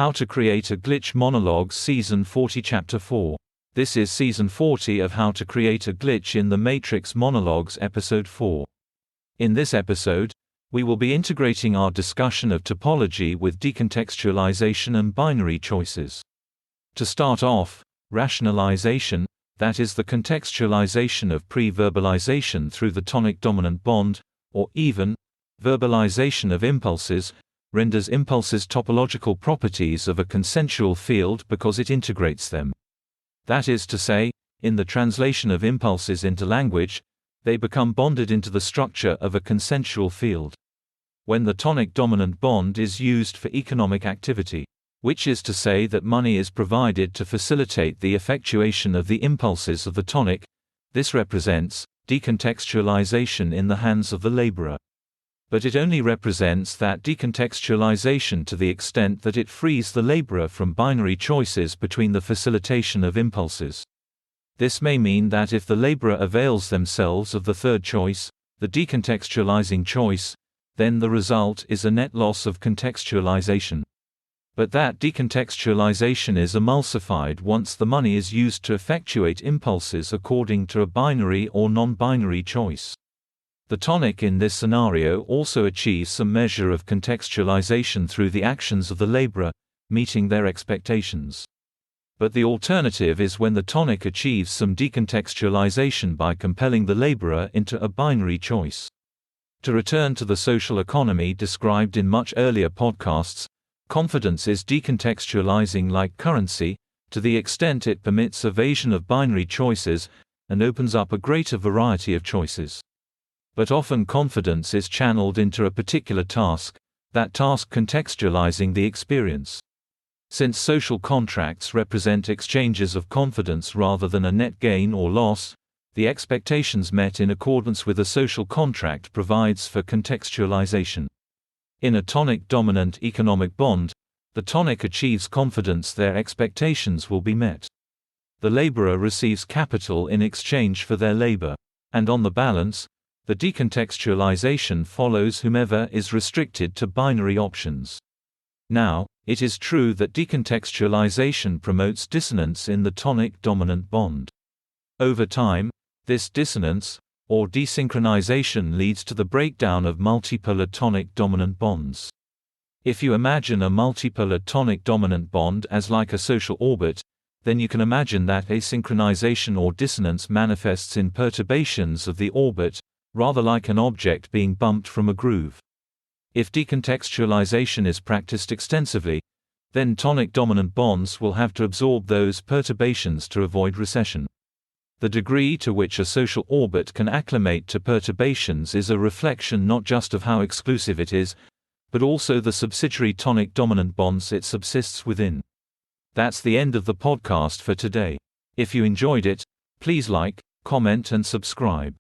How to Create a Glitch Monologues Season 40 Chapter 4. This is Season 40 of How to Create a Glitch in the Matrix Monologues Episode 4. In this episode, we will be integrating our discussion of topology with decontextualization and binary choices. To start off, rationalization, that is the contextualization of pre-verbalization through the tonic-dominant bond, or even verbalization of impulses, renders impulses topological properties of a consensual field because it integrates them. That is to say, in the translation of impulses into language, they become bonded into the structure of a consensual field. When the tonic-dominant bond is used for economic activity, which is to say that money is provided to facilitate the effectuation of the impulses of the tonic, this represents decontextualization in the hands of the laborer. But it only represents that decontextualization to the extent that it frees the laborer from binary choices between the facilitation of impulses. This may mean that if the laborer avails themselves of the third choice, the decontextualizing choice, then the result is a net loss of contextualization. But that decontextualization is emulsified once the money is used to effectuate impulses according to a binary or non-binary choice. The tonic in this scenario also achieves some measure of contextualization through the actions of the laborer, meeting their expectations. But the alternative is when the tonic achieves some decontextualization by compelling the laborer into a binary choice. To return to the social economy described in much earlier podcasts, confidence is decontextualizing like currency, to the extent it permits evasion of binary choices, and opens up a greater variety of choices. But often confidence is channeled into a particular task, that task contextualizing the experience. Since social contracts represent exchanges of confidence rather than a net gain or loss, the expectations met in accordance with a social contract provides for contextualization. In a tonic-dominant economic bond, the tonic achieves confidence their expectations will be met. The laborer receives capital in exchange for their labor, and on the balance, the decontextualization follows whomever is restricted to binary options. Now, it is true that decontextualization promotes dissonance in the tonic-dominant bond. Over time, this dissonance, or desynchronization, leads to the breakdown of multipolar tonic-dominant bonds. If you imagine a multipolar tonic-dominant bond as like a social orbit, then you can imagine that asynchronization or dissonance manifests in perturbations of the orbit, rather like an object being bumped from a groove. If decontextualization is practiced extensively, then tonic-dominant bonds will have to absorb those perturbations to avoid recession. The degree to which a social orbit can acclimate to perturbations is a reflection not just of how exclusive it is, but also the subsidiary tonic-dominant bonds it subsists within. That's the end of the podcast for today. If you enjoyed it, please like, comment and subscribe.